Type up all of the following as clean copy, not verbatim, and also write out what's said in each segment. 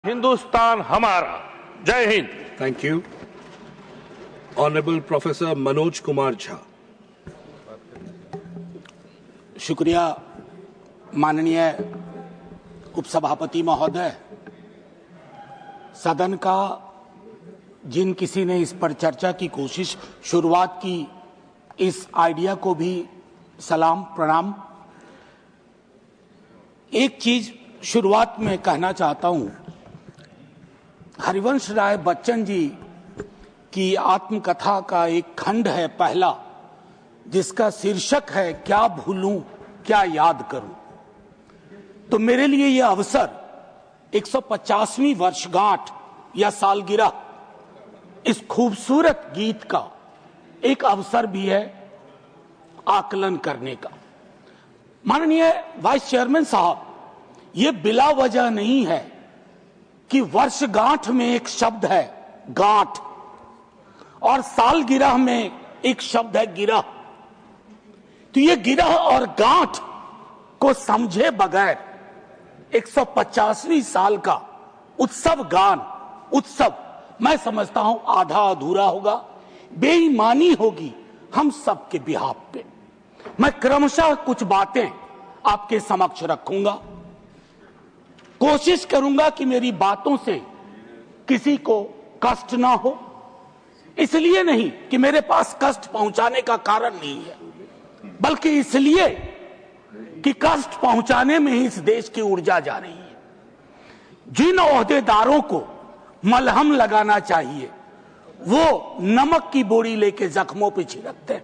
हिंदुस्तान हमारा। जय Hind. Thank you. Honourable professor Manoj Kumar Jha. शुक्रिया माननीय उपसभापति महोदय। सदन का जिन किसी ने इस पर चर्चा की कोशिश शुरुआत की, इस आइडिया को भी सलाम प्रणाम। एक चीज शुरुआत में कहना चाहता हूं, हरिवंश राय बच्चन जी की आत्मकथा का एक खंड है पहला, जिसका शीर्षक है क्या भूलूं क्या याद करूं। तो मेरे लिए यह अवसर 150वीं वर्षगांठ या सालगिरह इस खूबसूरत गीत का एक अवसर भी है आकलन करने का। माननीय वाइस चेयरमैन साहब, ये बिला वजह नहीं है कि वर्षगांठ में एक शब्द है गांठ और सालगिरह में एक शब्द है गिरह। तो ये गिरह और गांठ को समझे बगैर 150वीं साल का उत्सव गान, उत्सव मैं समझता हूं आधा अधूरा होगा, बेईमानी होगी हम सबके बिहाफ पे। मैं क्रमशः कुछ बातें आपके समक्ष रखूंगा, कोशिश करूंगा कि मेरी बातों से किसी को कष्ट ना हो। इसलिए नहीं कि मेरे पास कष्ट पहुंचाने का कारण नहीं है, बल्कि इसलिए कि कष्ट पहुंचाने में ही इस देश की ऊर्जा जा रही है। जिन ओहदेदारों को मलहम लगाना चाहिए वो नमक की बोरी लेके जख्मों पे छिड़कते हैं।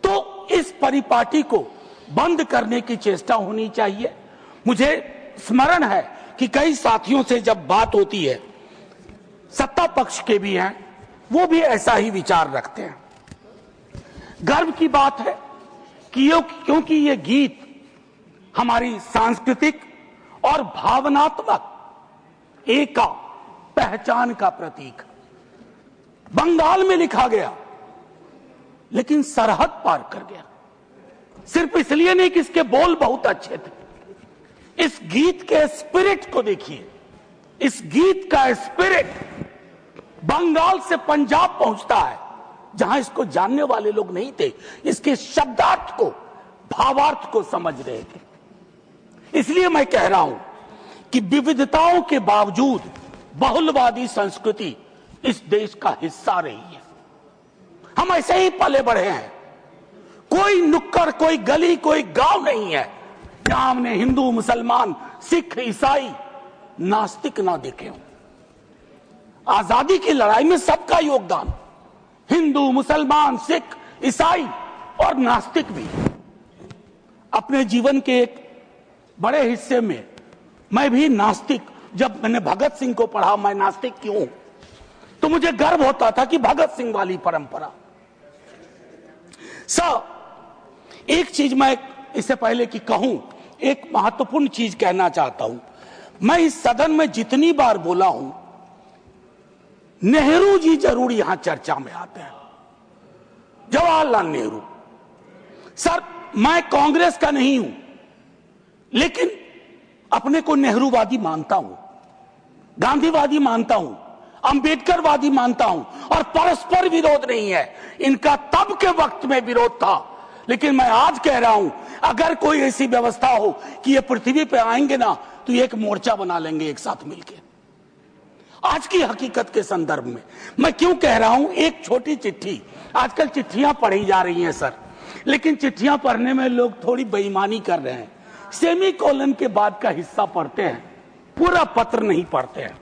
तो इस परिपाटी को बंद करने की चेष्टा होनी चाहिए। मुझे स्मरण है कि कई साथियों से जब बात होती है, सत्ता पक्ष के भी हैं, वो भी ऐसा ही विचार रखते हैं। गर्व की बात है कि क्योंकि ये गीत हमारी सांस्कृतिक और भावनात्मक एका पहचान का प्रतीक। बंगाल में लिखा गया लेकिन सरहद पार कर गया, सिर्फ इसलिए नहीं कि इसके बोल बहुत अच्छे थे। इस गीत के स्पिरिट को देखिए, इस गीत का स्पिरिट बंगाल से पंजाब पहुंचता है, जहां इसको जानने वाले लोग नहीं थे, इसके शब्दार्थ को, भावार्थ को समझ रहे थे। इसलिए मैं कह रहा हूं कि विविधताओं के बावजूद बहुलवादी संस्कृति इस देश का हिस्सा रही है। हम ऐसे ही पले बढ़े हैं। कोई नुक्कड़, कोई गली, कोई गांव नहीं है जहां हमने हिंदू, मुसलमान, सिख, ईसाई, नास्तिक ना देखे हों। आजादी की लड़ाई में सबका योगदान, हिंदू, मुसलमान, सिख, ईसाई और नास्तिक भी। अपने जीवन के एक बड़े हिस्से में मैं भी नास्तिक, जब मैंने भगत सिंह को पढ़ा, मैं नास्तिक क्यों, तो मुझे गर्व होता था कि भगत सिंह वाली परंपरा। एक चीज मैं इससे पहले कि कहूं, एक महत्वपूर्ण चीज कहना चाहता हूं। मैं इस सदन में जितनी बार बोला हूं, नेहरू जी जरूर यहां चर्चा में आते हैं। जवाहरलाल नेहरू। सर, मैं कांग्रेस का नहीं हूं, लेकिन अपने को नेहरूवादी मानता हूं, गांधीवादी मानता हूं, अंबेडकरवादी मानता हूं, और परस्पर विरोध नहीं है। इनका तब के वक्त में विरोध था, लेकिन मैं आज कह रहा हूं, अगर कोई ऐसी व्यवस्था हो कि ये पृथ्वी पे आएंगे ना, तो एक मोर्चा बना लेंगे एक साथ मिलकर। आज की हकीकत के संदर्भ में मैं क्यों कह रहा हूं, एक छोटी चिट्ठी, आजकल चिट्ठियां पढ़ी जा रही हैं सर, लेकिन चिट्ठियां पढ़ने में लोग थोड़ी बेईमानी कर रहे हैं। सेमीकोलन के बाद का हिस्सा पढ़ते हैं, पूरा पत्र नहीं पढ़ते हैं।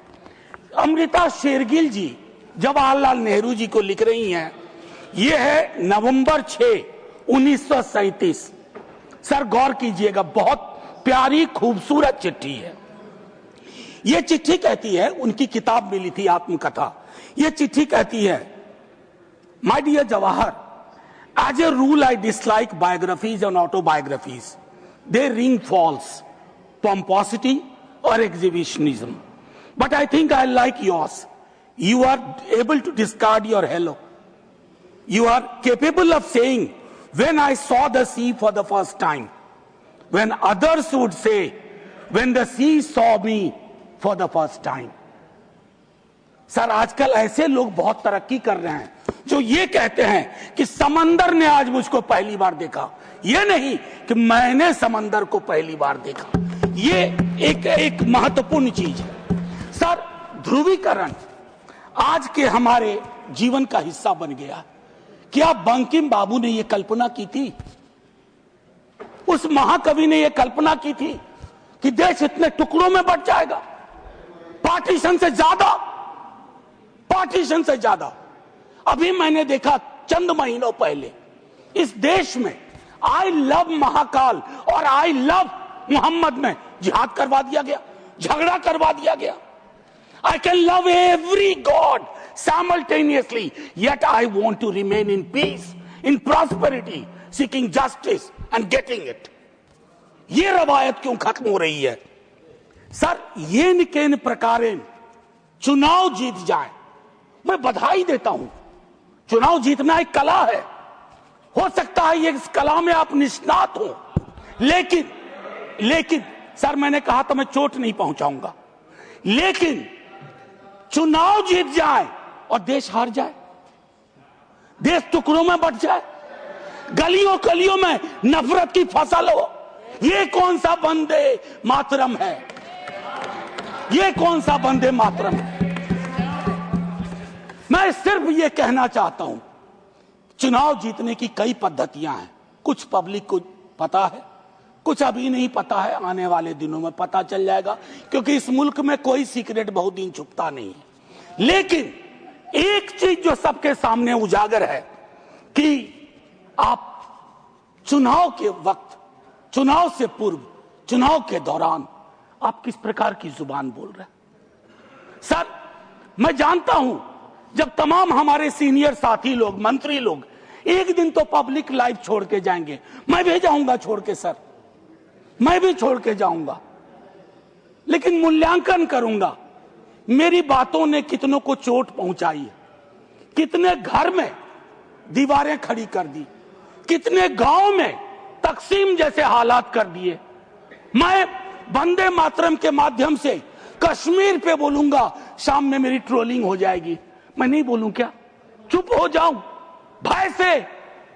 अमृता शेरगिल जी जवाहरलाल नेहरू जी को लिख रही हैं। यह है नवंबर 6, 1937। सर गौर कीजिएगा, बहुत प्यारी खूबसूरत चिट्ठी है। यह चिट्ठी कहती है, उनकी किताब मिली थी आत्मकथा। यह चिट्ठी कहती है, my dear Jawahar, as a rule I dislike biographies and autobiographies. They ring false, pomposity or exhibitionism. But I think I like yours. You are able to discard your hello. You are capable of saying, when I saw the sea for the first time, when others would say, when the sea saw me for the first time. Sir आजकल ऐसे लोग बहुत तरक्की कर रहे हैं जो ये कहते हैं कि समंदर ने आज मुझको पहली बार देखा, ये नहीं कि मैंने समंदर को पहली बार देखा। ये एक महत्वपूर्ण चीज है। सर ध्रुवीकरण आज के हमारे जीवन का हिस्सा बन गया। क्या बंकिम बाबू ने यह कल्पना की थी, उस महाकवि ने यह कल्पना की थी कि देश इतने टुकड़ों में बंट जाएगा? पार्टीशन से ज्यादा। अभी मैंने देखा चंद महीनों पहले इस देश में आई लव महाकाल और आई लव मोहम्मद में जिहाद करवा दिया गया, झगड़ा करवा दिया गया। I can love every God simultaneously, yet I want to remain in peace, in prosperity, seeking justice and getting it. ये रवायत क्यों खत्म हो रही है? सर येन केन प्रकारेण चुनाव जीत जाए, मैं बधाई देता हूं। चुनाव जीतना एक कला है, हो सकता है ये इस कला में आप निष्णात हो, लेकिन सर मैंने कहा तो मैं चोट नहीं पहुंचाऊंगा, लेकिन चुनाव जीत जाए और देश हार जाए, देश टुकड़ों में बंट जाए, गलियों गलियों में नफरत की फसल हो, ये कौन सा वंदे मातरम है? ये कौन सा वंदे मातरम है? मैं सिर्फ ये कहना चाहता हूं, चुनाव जीतने की कई पद्धतियां हैं। कुछ पब्लिक को पता है, कुछ अभी नहीं पता है, आने वाले दिनों में पता चल जाएगा, क्योंकि इस मुल्क में कोई सीक्रेट बहुत दिन छुपता नहीं है। लेकिन एक चीज जो सबके सामने उजागर है कि आप चुनाव के वक्त, चुनाव से पूर्व, चुनाव के दौरान आप किस प्रकार की जुबान बोल रहे हैं। सर मैं जानता हूं जब तमाम हमारे सीनियर साथी लोग, मंत्री लोग एक दिन तो पब्लिक लाइफ छोड़ के जाएंगे, मैं भी जाऊंगा छोड़ के, सर मैं भी छोड़ के जाऊंगा, लेकिन मूल्यांकन करूंगा मेरी बातों ने कितनों को चोट पहुंचाई है, कितने घर में दीवारें खड़ी कर दी, कितने गांव में तकसीम जैसे हालात कर दिए। मैं वंदे मातरम के माध्यम से कश्मीर पे बोलूंगा, शाम में मेरी ट्रोलिंग हो जाएगी, मैं नहीं बोलूं क्या? चुप हो जाऊं भय से,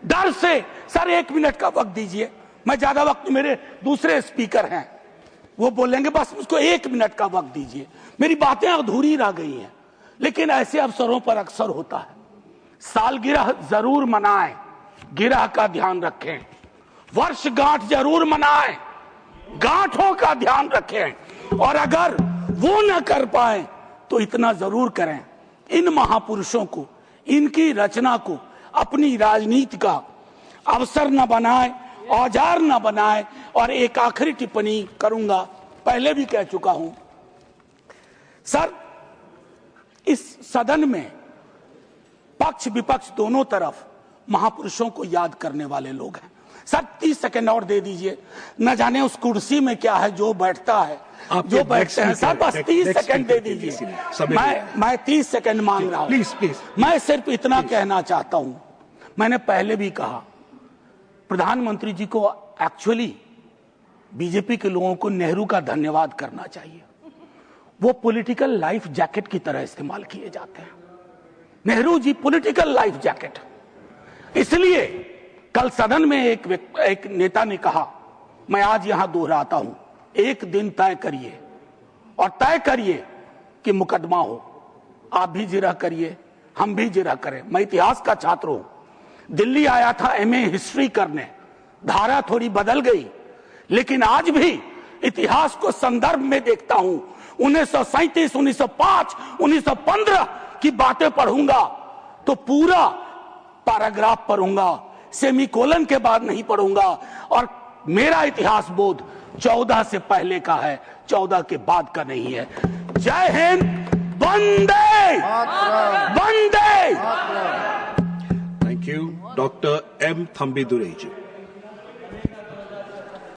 डर से? सर 1 मिनट का वक्त दीजिए, मैं ज्यादा वक्त, मेरे दूसरे स्पीकर हैं वो बोलेंगे, बस मुझको 1 मिनट का वक्त दीजिए। मेरी बातें अधूरी रह गई हैं, लेकिन ऐसे अवसरों पर अक्सर होता है। सालगिरह जरूर मनाएं, गिरह का ध्यान रखें, वर्षगांठ जरूर मनाएं, गांठों का ध्यान रखें, और अगर वो न कर पाए तो इतना जरूर करें, इन महापुरुषों को, इनकी रचना को अपनी राजनीति का अवसर न बनाए, औजार न बनाए। और एक आखिरी टिप्पणी करूंगा, पहले भी कह चुका हूं, सर इस सदन में पक्ष विपक्ष दोनों तरफ महापुरुषों को याद करने वाले लोग हैं। सर 30 सेकंड और दे दीजिए, न जाने उस कुर्सी में क्या है जो बैठता है, जो बैठते हैं। सर बस 30 सेकंड दे दीजिए, मैं 30 सेकंड मांग रहा हूं। प्लीज मैं सिर्फ इतना कहना चाहता हूं, मैंने पहले भी कहा, प्रधानमंत्री जी को एक्चुअली बीजेपी के लोगों को नेहरू का धन्यवाद करना चाहिए। वो पॉलिटिकल लाइफ जैकेट की तरह इस्तेमाल किए जाते हैं। Nehru ji political life jacket. इसलिए कल सदन में एक नेता ने कहा, मैं आज यहां दोहराता हूं, एक दिन तय करिए और तय करिए कि मुकदमा हो। आप भी जिरह करिए, हम भी जिरह करें। मैं इतिहास का छात्र हूं, दिल्ली आया था एमए हिस्ट्री करने, धारा थोड़ी बदल गई, लेकिन आज भी इतिहास को संदर्भ में देखता हूं। 1937, 1905, 1915 की बातें पढ़ूंगा तो पूरा पैराग्राफ पढ़ूंगा, सेमीकोलन के बाद नहीं पढ़ूंगा। और मेरा इतिहास बोध 14 से पहले का है, 14 के बाद का नहीं है। जय हिंद, वंदे वंदे। Thank you. Doctor M Thambidurai ji.